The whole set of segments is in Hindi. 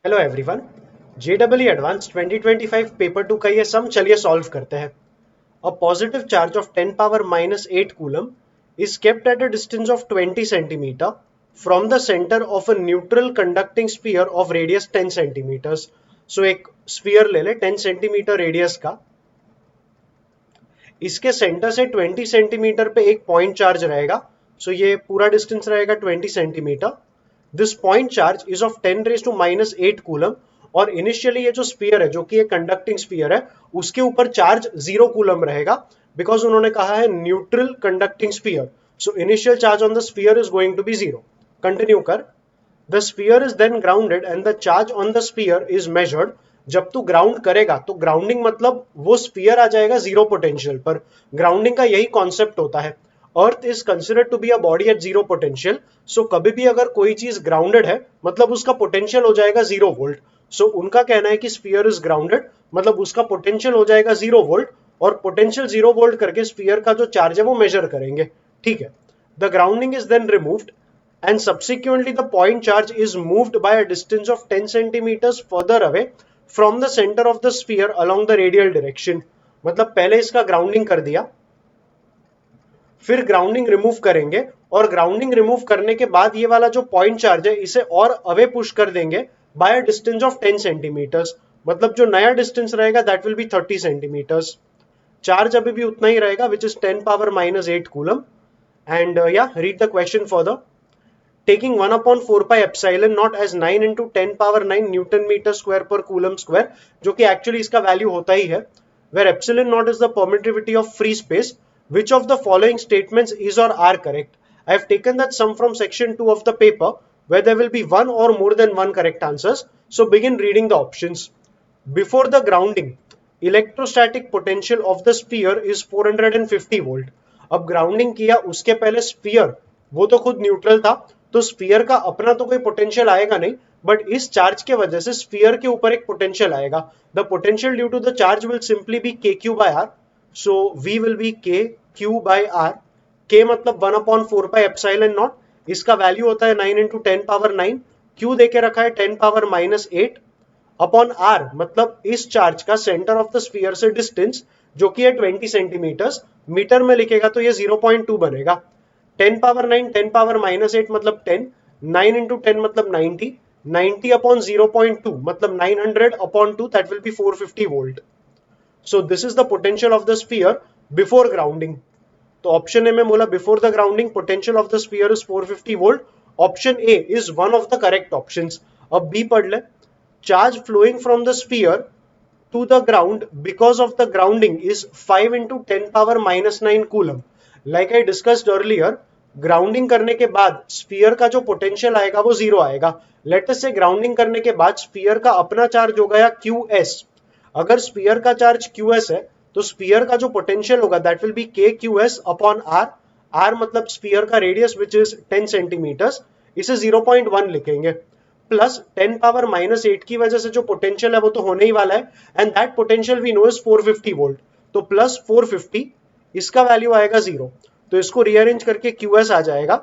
Hello everyone. जेडब्ल्यू एडवांस 2025 पेपर 2 का ये सम चलिए सॉल्व करते हैं। A positive charge of 10 power minus 8 coulomb is kept at a distance of 20 centimetre from the centre of a neutral conducting sphere of radius 10 centimetres. So एक स्फीयर ले ले 10 सेंटीमीटर रेडियस का, इसके सेंटर से 20 सेंटीमीटर पे एक पॉइंट चार्ज रहेगा। सो ये पूरा डिस्टेंस रहेगा 20 centimetre. This point charge is of 10 raise to minus 8 coulomb. और इनिशियली ये जो स्फीयर है, जो कि एक कंडक्टिंग स्फीयर है, उसके ऊपर चार्ज 0 कूलम रहेगा, बिकॉज उन्होंने कहा है neutral conducting sphere. So initial charge on the sphere is going to be 0। Continue कर। The sphere is then grounded and the charge on the sphere is measured. जब तू ग्राउंड करेगा तो ग्राउंडिंग मतलब वो स्फीयर आ जाएगा जीरो पोटेंशियल पर। ग्राउंडिंग का यही कॉन्सेप्ट होता है। Earth is considered to be a body at zero potential. So कभी भी अगर कोई चीज ग्राउंडेड है मतलब उसका पोटेंशियल हो जाएगा 0 वोल्ट। सो उनका कहना है कि स्फीयर इज ग्राउंडेड मतलब उसका पोटेंशियल हो जाएगा 0 वोल्ट, और पोटेंशियल 0 वोल्ट करके स्फीयर का जो चार्ज है वो मेजर करेंगे। ठीक है। The grounding is then removed and subsequently the point charge is moved by a distance of 10 centimeters further away from the center of the sphere along the radial direction। मतलब पहले इसका ग्राउंडिंग कर दिया, फिर ग्राउंडिंग रिमूव करेंगे, और ग्राउंडिंग रिमूव करने के बाद ये वाला जो पॉइंट चार्ज है इसे और अवे पुश कर देंगे by a distance of 10 centimetres. मतलब जो नया डिस्टेंस रहेगा that will be 30 centimetres. Charge अभी भी उतना ही रहेगा, which is 10 power minus 8 coulomb. And या read the question for taking 1 upon 4 pi epsilon not as 9 into 10 power 9 Newton meter square per coulomb square, जो कि एक्चुअली इसका वैल्यू होता ही है, where epsilon not is the permittivity of free space, which of the following statements is or are correct? I have taken that sum from section 2 of the paper where there will be one or more than one correct answers. So begin reading the options. Before the grounding, electrostatic potential of the sphere is 450 volt। अब ग्राउंडिंग किया उसके पहले स्फीयर वो तो खुद न्यूट्रल था, तो स्फीयर का अपना तो कोई पोटेंशियल आएगा नहीं, बट इस चार्ज के वजह से स्फीयर के ऊपर एक पोटेंशियल आएगा। The potential due to the charge will simply be K Q by R. So we will be K Q by R. K मतलब 1 अपॉन 4 पाई एप्सिलॉन नॉट, इसका वैल्यू होता है 9 इंटू 10 पावर 9। क्यू देके रखा है 10 पावर माइनस 8 अपॉन आर, मतलब इस चार्ज का सेंटर ऑफ द स्फीयर से डिस्टेंस जो कि है 20 सेंटीमीटर्स। मीटर में लिखेगा तो ये 0.2 बनेगा। 10 पावर 9 10 पावर माइनस 8 मतलब 10, 9 इंटू 10 मतलब 90, 90 अपॉन 0.2 मतलब 900 upon 2, that will be 450 volt. So this is the potential of the sphere before grounding. तो ऑप्शन ए में बोला before the grounding potential of the sphere is 450 volt. Option A is one of the correct options. अब बी पढ़ ले। Charge flowing from the sphere to the ground because of the grounding is 5 into 10 power minus 9 coulomb। Like I discussed earlier, grounding करने के बाद स्फीयर का जो पोटेंशियल आएगा वो जीरो आएगा। लेट अस से ग्राउंडिंग करने के बाद स्फीयर का अपना चार्ज हो गया QS। अगर स्फीयर का चार्ज QS है तो स्फीयर का जो पोटेंशियल होगा that will B KQS upon R। R मतलब स्फीयर का रेडियस विच इज 10 सेंटीमीटर्स, इसे 0.1 लिखेंगे। प्लस 10 पावर माइनस 8 की वजह से जो पोटेंशियल है वो तो होने ही वाला है, and that potential we know is 450 volt. तो प्लस 450, इसका वैल्यू आएगा 0। तो इसको रीअरेंज करके QS आ जाएगा।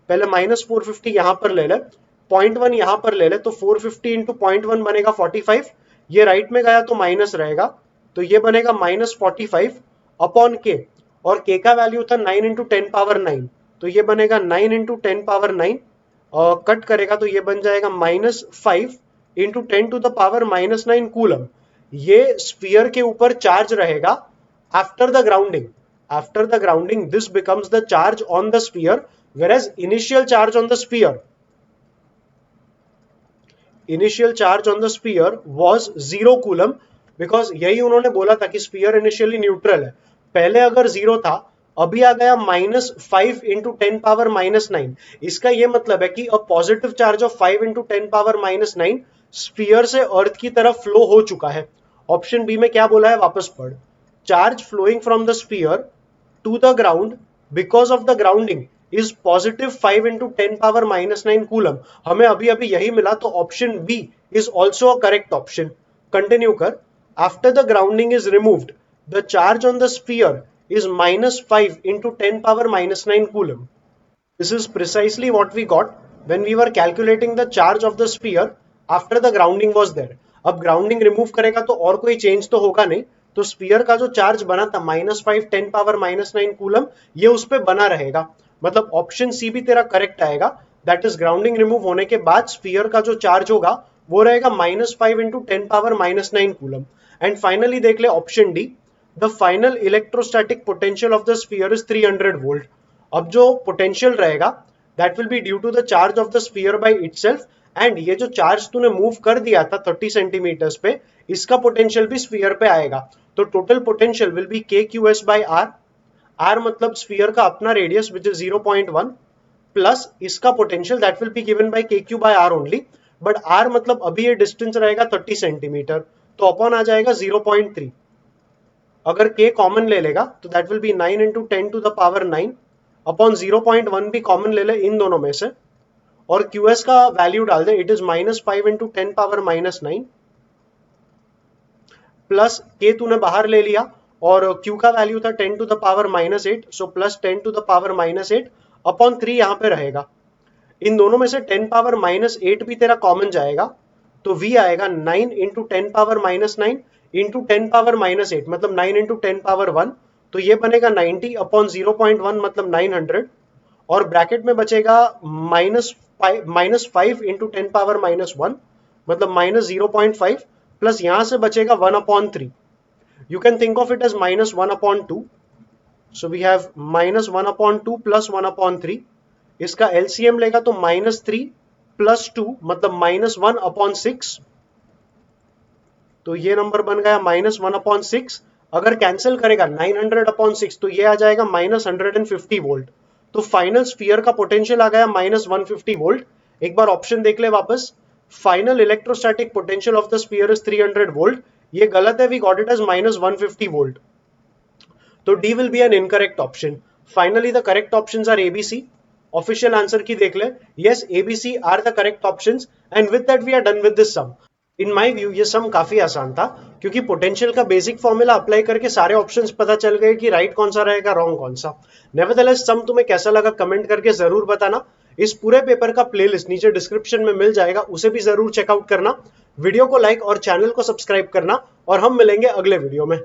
पहले माइनस 450 यहां पर ले ले, 0.1 यहां पर ले ले, तो 450 इंटू 0.1 बनेगा 45। ये राइट में गया तो माइनस रहेगा, तो ये बनेगा माइनस 45 अपॉन के, और के का वैल्यू था 9 इंटू 10 पावर 9, तो ये बनेगा 9 इंटू 10 पावर 9। कट करेगा तो ये बन जाएगा -5 into 10 to the power -9 coulomb. ये स्फीयर के ऊपर चार्ज रहेगा after the grounding. After the grounding this becomes the charge on the sphere, whereas initial charge on the sphere, initial charge on the sphere was 0 coulomb, because यही उन्होंने बोला था कि स्फीयर इनिशियली न्यूट्रल है। पहले अगर 0 था, अभी आ गया -5 इंटू 10 पावर -9। इसका यह मतलब है कि अ positive charge of 5 into 10 power -9 sphere से अर्थ की तरफ फ्लो हो चुका है। ऑप्शन बी में क्या बोला है वापस पढ़। Charge flowing from the sphere to the ground because of the grounding is positive 5 into 10 power -9 coulomb. हमें अभी अभी यही मिला, तो option B is also a correct option। Continue कर। After the grounding is removed, the charge on the sphere is -5 into 10 power -9 coulomb। This is precisely what we got when we were calculating the charge of the sphere after the grounding was there. अब ग्राउंडिंग रिमूव करेगा तो और कोई चेंज तो होगा नहीं, तो स्फीयर का जो चार्ज बना था -5 10 पावर -9 कूलम, ये उस पर बना रहेगा। मतलब ऑप्शन सी भी तेरा करेक्ट आएगा। दैट इज ग्राउंडिंग रिमूव होने के बाद स्फीयर का जो चार्ज होगा वो रहेगा -5 into 10 power -9 coulomb. And finally देख ले option D, the final electrostatic potential of the sphere is 300 volt. अब जो पोटेंशियल रहेगा that will be due to the charge of the sphere by itself, and ये जो चार्ज तूने मूव कर दिया था 30 सेंटीमीटर्स पे, इसका पोटेंशियल भी स्फीयर पे आएगा। तो total potential will be K Q S by R. R मतलब स्फीयर का अपना रेडियस विच इज 0.1 प्लस इसका potential that will be given by K Q by R only, but R मतलब अभी ये डिस्टेंस रहेगा 30 सेंटीमीटर, तो अपॉन आ जाएगा 0.3। अगर के कॉमन ले लेगा तो that will be 9 into 10 to the power 9 upon 0.1 भी कॉमन ले ले इन दोनों में से, और क्यूएस का वैल्यू डाल दे, it is -5 into 10 power -9 plus K तूने बाहर ले लिया और क्यू का वैल्यू था 10 to the power -8, so plus 10 to the power -8 upon 3 यहां पे रहेगा। इन दोनों में से 10 पावर -8 भी तेरा कॉमन जाएगा, तो v आएगा 9 इंटू 10 पावर -9 इंटू 10 पावर -8 मतलब 9 इंटू 10 पावर 1, तो ये बनेगा 90 अपॉन 0.1 मतलब 900, और ब्रैकेट में बचेगा -5 इंटू 10 पावर -1 मतलब -0.5 प्लस यहां से बचेगा 1/3। You can think of it as -1/2। So we have -1/2 plus 1/3। इसका एलसीएम लेगा तो -3 प्लस 2 मतलब -1/6, तो ये नंबर बन गया -1/6। अगर कैंसिल करेगा 900/6 तो ये आ जाएगा -150 वोल्ट। तो फाइनल स्फीयर का पोटेंशियल आ गया -150 वोल्ट। एक बार ऑप्शन देख ले वापस, final electrostatic potential of the sphere is 300 volt, ये गलत है, we got it as -150 volt, तो D will be an incorrect option. Finally the correct options are ABC. Official answer key देख ले, yes ABC are the correct options, and with that we are done with this sum. In my view ये सम काफी आसान था, क्योंकि पोटेंशियल का बेसिक फॉर्मूला अप्लाई करके सारे ऑप्शंस पता चल गए कि राइट कौन सा रहेगा, रॉन्ग कौन सा। नेवरदलेस सम तुम्हें कैसा लगा कमेंट करके जरूर बताना। इस पूरे पेपर का प्लेलिस्ट नीचे डिस्क्रिप्शन में मिल जाएगा, उसे भी जरूर चेकआउट करना। वीडियो को लाइक और चैनल को सब्सक्राइब करना, और हम मिलेंगे अगले वीडियो में।